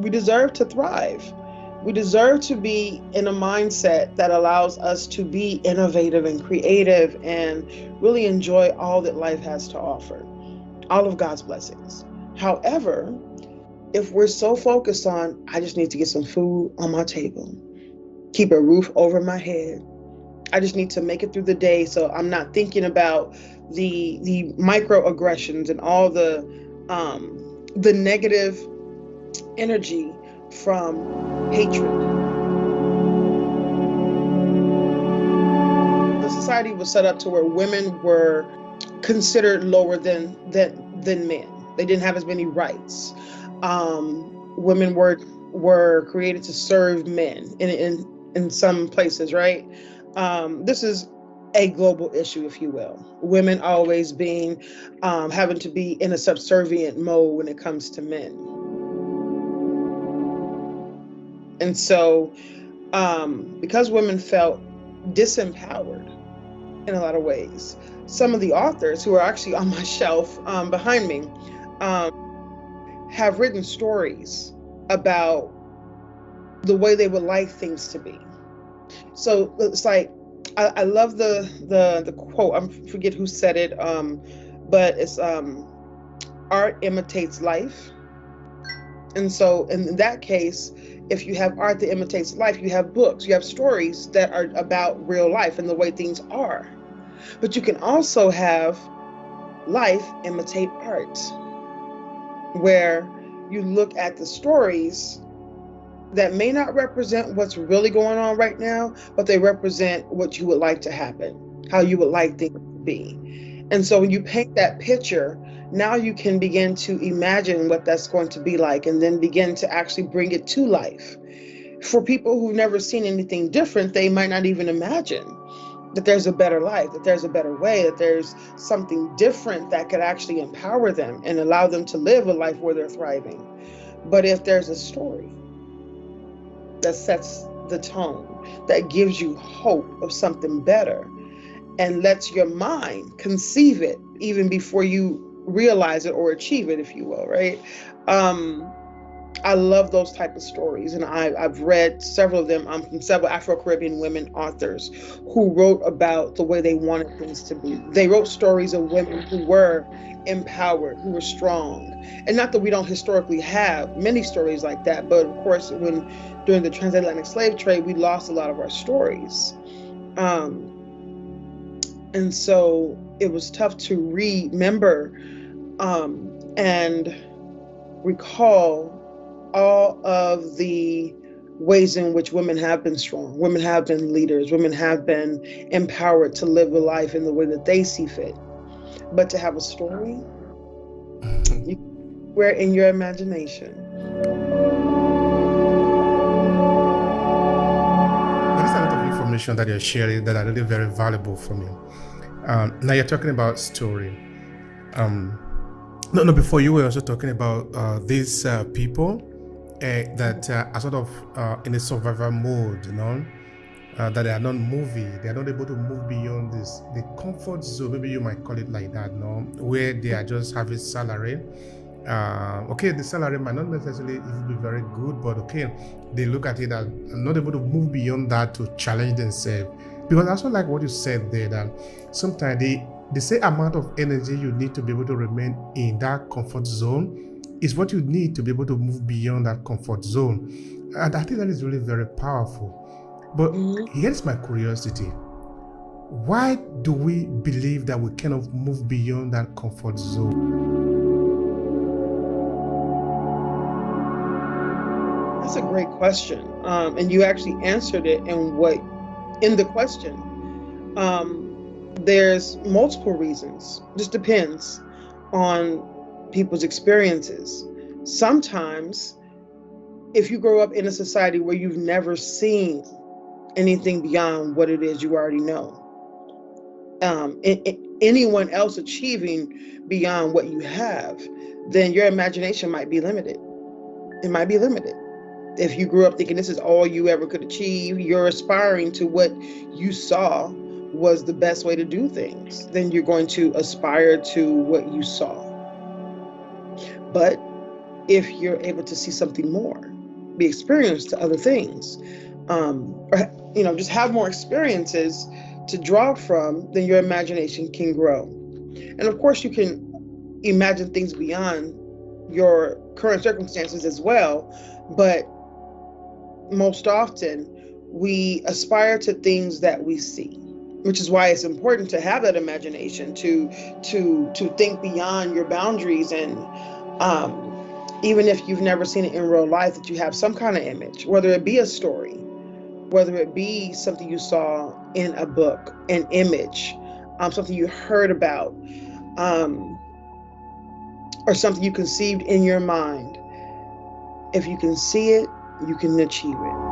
We deserve to thrive. We deserve to be in a mindset that allows us to be innovative and creative and really enjoy all that life has to offer, all of God's blessings. However, if we're so focused on, I just need to get some food on my table, keep a roof over my head, I just need to make it through the day, so I'm not thinking about the microaggressions and all the negative energy from hatred. The society was set up to where women were considered lower than men. They didn't have as many rights. Women were created to serve men in some places, right? This is a global issue, if you will. Women always being having to be in a subservient mode when it comes to men. And so because women felt disempowered in a lot of ways, some of the authors who are actually on my shelf behind me have written stories about the way they would like things to be. So it's like, I love the quote. I forget who said it, but it's art imitates life. And so in that case, if you have art that imitates life, you have books, you have stories that are about real life and the way things are. But you can also have life imitate art, where you look at the stories that may not represent what's really going on right now, but they represent what you would like to happen, how you would like things to be. And so when you paint that picture, now you can begin to imagine what that's going to be like, and then begin to actually bring it to life. For people who've never seen anything different, they might not even imagine that there's a better life, that there's a better way, that there's something different that could actually empower them and allow them to live a life where they're thriving. But if there's a story that sets the tone, that gives you hope of something better, and lets your mind conceive it even before you realize it or achieve it, if you will, right? I love those type of stories, and I've read several of them from several Afro-Caribbean women authors who wrote about the way they wanted things to be. They wrote stories of women who were empowered, who were strong. And not that we don't historically have many stories like that, but of course, during the transatlantic slave trade, we lost a lot of our stories. And so it was tough to remember and recall all of the ways in which women have been strong, women have been leaders, women have been empowered to live a life in the way that they see fit. But to have a story, where in your imagination. There is a lot of information that you're sharing that are really very valuable for me. Now you're talking about story. No, before you were also talking about these people that are sort of in a survival mode, that they are not moving, they are not able to move beyond the comfort zone, maybe you might call it like that, where they are just having salary. Okay, the salary might not necessarily even be very good, but okay, they look at it as not able to move beyond that to challenge themselves. Because I also like what you said there, that sometimes the same amount of energy you need to be able to remain in that comfort zone is what you need to be able to move beyond that comfort zone. And I think that is really very powerful. But here's my curiosity. Why do we believe that we cannot move beyond that comfort zone? That's a great question. And you actually answered it in the question. There's multiple reasons. Just depends on people's experiences. Sometimes, if you grow up in a society where you've never seen anything beyond what it is you already know, anyone else achieving beyond what you have, then your imagination might be limited. It might be limited. If you grew up thinking this is all you ever could achieve, you're aspiring to what you saw was the best way to do things, then you're going to aspire to what you saw. But if you're able to see something more, be experienced to other things, or just have more experiences to draw from, then your imagination can grow. And of course, you can imagine things beyond your current circumstances as well, but most often we aspire to things that we see, which is why it's important to have that imagination to think beyond your boundaries, and even if you've never seen it in real life, that you have some kind of image, whether it be a story, whether it be something you saw in a book, an image, something you heard about, or something you conceived in your mind. If you can see it, you can achieve it.